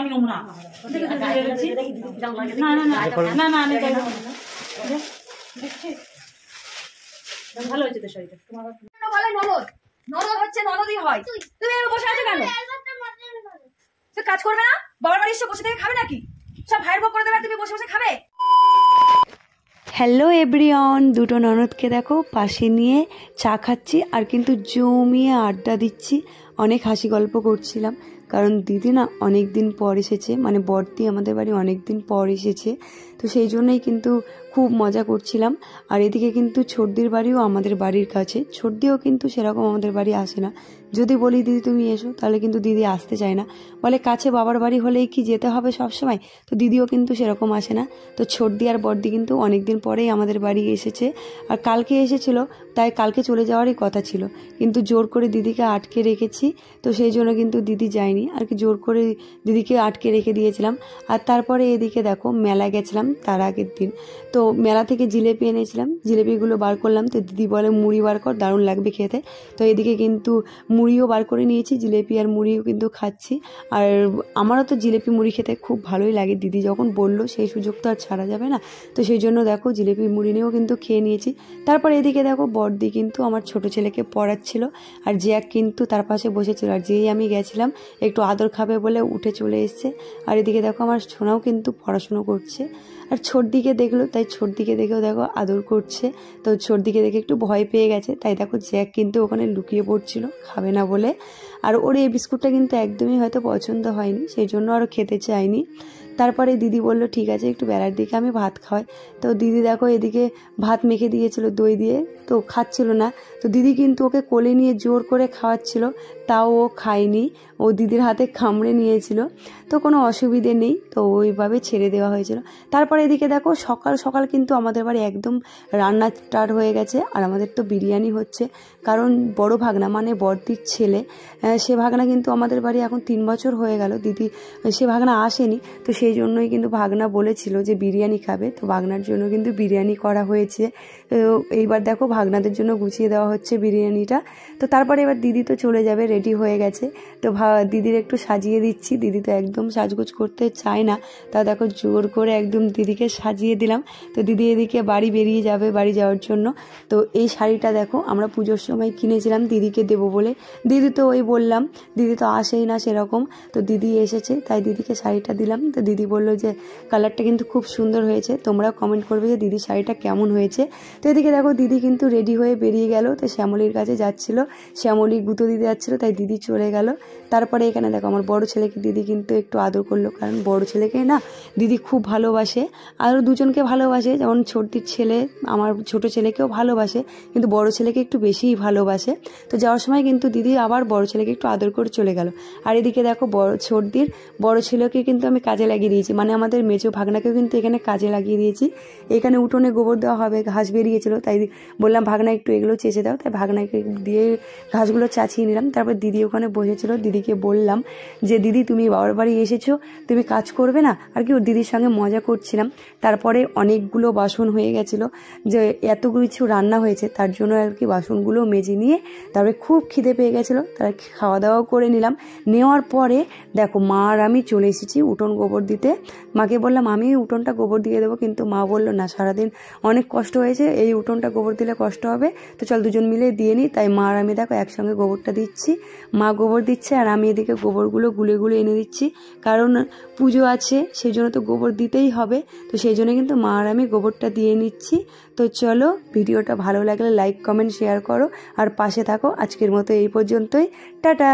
আমি নেবো না। না না না না না আমি যাই না। ভালো হয়েছে তো শাড়িটা। বলে ননদ, ননদ হচ্ছে ননদই হয়। তুমি বসে আছো কেন? তুই কাজ করবে না? বাবার বাড়ির সব বসে থেকে খাবে নাকি? সব ভাইয়ের বউ করে দেবে, তুমি বসে বসে খাবে? হ্যালো এভরিওয়ান, দুটো ননদকে দেখো পাশে নিয়ে চা খাচ্ছি আর কিন্তু জমিয়ে আড্ডা দিচ্ছি। অনেক হাসি গল্প করছিলাম, কারণ দিদি না অনেক দিন পর এসেছে, মানে বড়দি আমাদের বাড়ি অনেক দিন পর এসেছে, তো সেই জন্যই কিন্তু খুব মজা করছিলাম। আর এদিকে কিন্তু ছোটদির বাড়িও আমাদের বাড়ির কাছে, ছোটদিও কিন্তু সেরকম আমাদের বাড়ি আসে না। যদি বলি দিদি তুমি এসো, তাহলে কিন্তু দিদি আসতে চায় না, বলে কাছে বাবার বাড়ি হলেই কি যেতে হবে সব সময়, তো দিদিও কিন্তু সেরকম আসে না। তো ছোটদি আর বড়দি কিন্তু অনেক দিন পরেই আমাদের বাড়ি এসেছে, আর কালকে এসেছিল, তাই কালকে চলে যাওয়ারই কথা ছিল, কিন্তু জোর করে দিদিকে আটকে রেখেছি, তো সেই জন্য কিন্তু দিদি যায়নি আর কি, জোর করে দিদিকে আটকে রেখে দিয়েছিলাম। আর তারপরে এদিকে দেখো মেলা গেছিলাম তার আগের দিন, তো মেলা থেকে জিলেপি এনেছিলাম, জিলেপিগুলো বার করলাম, তো দিদি বলে মুড়ি বার কর, দারুণ লাগবে খেতে। তো এদিকে কিন্তু মুড়িও বার করে নিয়েছি, জিলেপি আর মুড়িও কিন্তু খাচ্ছি। আর আমারও তো জিলেপি মুড়ি খেতে খুব ভালোই লাগে, দিদি যখন বললো সেই সুযোগ তো আর ছাড়া যাবে না, তো সেই জন্য দেখো জিলেপি মুড়ি নিয়েও কিন্তু খেয়ে নিয়েছি। তারপর এদিকে দেখো বড়দি কিন্তু আমার ছোট ছেলেকে পড়াচ্ছিল, আর জ্যাক কিন্তু তার পাশে বসেছিল, আর যেই আমি গেছিলাম একটু আদর খাবে বলে উঠে চলে এসছে। আর এদিকে দেখো আমার সোনাও কিন্তু পড়াশুনো করছে, আর ছোটদিকে দেখলো, তাই ছোটদিকে দেখেও দেখো আদর করছে। তো ছোটদিকে দেখে একটু ভয় পেয়ে গেছে, তাই দেখো জ্যাক কিন্তু ওখানে লুকিয়ে পড়ছিল খাবে না বলে। আর ওর এই বিস্কুটটা কিন্তু একদমই হয়তো পছন্দ হয়নি, সেই জন্য আরও খেতে চায়নি। তারপরে দিদি বলল ঠিক আছে একটু বেলার দিকে আমি ভাত খাওয়াই, তো দিদি দেখো এদিকে ভাত মেখে দিয়েছিল দই দিয়ে, তো খাচ্ছিল না, তো দিদি কিন্তু ওকে কোলে নিয়ে জোর করে খাওয়াচ্ছিল, তাও ও খায়নি, ও দিদির হাতে কামড়ে নিয়েছিল, তো কোনো অসুবিধে নেই, তো ওইভাবে ছেড়ে দেওয়া হয়েছিল। তারপরে এদিকে দেখো সকাল সকাল কিন্তু আমাদের বাড়ি একদম রান্না স্টার্ট হয়ে গেছে, আর আমাদের তো বিরিয়ানি হচ্ছে, কারণ বড় ভাগনা মানে বড়দির ছেলে, সে ভাগনা কিন্তু আমাদের বাড়ি এখন 3 বছর হয়ে গেল, দিদি সে ভাগনা আসেনি, তো সেই জন্যই কিন্তু ভাগনা বলেছিল যে বিরিয়ানি খাবে, তো ভাগনার জন্য কিন্তু বিরিয়ানি করা হয়েছে। তো এইবার দেখো ভাগনাদের জন্য গুছিয়ে দেওয়া হচ্ছে বিরিয়ানিটা। তো তারপরে এবার দিদি তো চলে যাবে, রেডি হয়ে গেছে, তো দিদির একটু সাজিয়ে দিচ্ছি, দিদি তো একদম সাজগোজ করতে চায় না, তা দেখো জোর করে একদম দিদিকে সাজিয়ে দিলাম। তো দিদি এদিকে বাড়ি বেরিয়ে যাবে, বাড়ি যাওয়ার জন্য। তো এই শাড়িটা দেখো আমরা পুজোর সময় কিনেছিলাম দিদিকে দেবো বলে, দিদি তো ওই বললাম দিদি তো আসেই না সেরকম, তো দিদি এসেছে তাই দিদিকে শাড়িটা দিলাম। তো দিদি বললো যে কালারটা কিন্তু খুব সুন্দর হয়েছে, তোমরা কমেন্ট করবে যে দিদির শাড়িটা কেমন হয়েছে। তো এদিকে দেখো দিদি কিন্তু রেডি হয়ে বেরিয়ে গেল, তো শ্যামলীর কাছে যাচ্ছিল, শ্যামলী গুঁতো দিতে যাচ্ছিলো, তাই দিদি চলে গেল। তারপরে এখানে দেখো আমার বড় ছেলেকে দিদি কিন্তু একটু আদর করলো, কারণ বড় ছেলেকে না দিদি খুব ভালোবাসে, আরও দুজনকে ভালোবাসে, যেমন ছোটদির ছেলে আমার ছোট ছেলেকেও ভালোবাসে, কিন্তু বড় ছেলেকে একটু বেশিই ভালোবাসে। তো যাওয়ার সময় কিন্তু দিদি আবার বড় ছেলেকে একটু আদর করে চলে গেল। আর এদিকে দেখো ছোটদির বড় ছেলেকে কিন্তু আমি কাজে লাগিয়ে দিয়েছি, মানে আমাদের মেজো ভাগনাকেও কিন্তু এখানে কাজে লাগিয়ে দিয়েছি। এখানে উঠোনে গোবর দেওয়া হবে, ঘাস বেরিয়েছিল, তাই বললাম ভাগনা একটু এগুলো চেঁচে দাও, তাই ভাগনাকে দিয়ে ঘাসগুলো চাচিয়ে নিলাম। তারপর দিদি ওখানে বসেছিল, দিদিকে বললাম যে দিদি তুমি বাবার বাড়ি এসেছো, তুমি কাজ করবে না, আর কি ওর দিদির সঙ্গে মজা করছিলাম। তারপরে অনেকগুলো বাসন হয়ে গেছিলো, যে এত কিছু রান্না হয়েছে তার জন্য আর কি বাসনগুলো মেজে নিয়ে তারপরে খুব খিদে পেয়ে গেছিলো, তারা খাওয়া দাওয়াও করে নিলাম। নেওয়ার পরে দেখো মা আর আমি চলে এসেছি উঠোন গোবর দিতে। মাকে বললাম আমি উঠোনটা গোবর দিয়ে দেবো, কিন্তু মা বললো না সারাদিন অনেক কষ্ট হয়েছে, এই উঠোনটা গোবর দিলে কষ্ট হবে, তো চল দুজন মিলে দিয়ে নিই। তাই মা আর আমি দেখো একসঙ্গে গোবরটা দিচ্ছি, মা গোবর দিচ্ছে আর আমি এদিকে গোবরগুলো গুলে গুলে এনে দিচ্ছি, কারণ পুজো আছে সেই জন্য তো গোবর দিতেই হবে, তো সেই জন্য কিন্তু মা আর আমি গোবরটা দিয়ে নিচ্ছি। তো চলো ভিডিওটা ভালো লাগলে লাইক কমেন্ট শেয়ার করো আর পাশে থাকো। আজকের মতো এই পর্যন্তই, টাটা।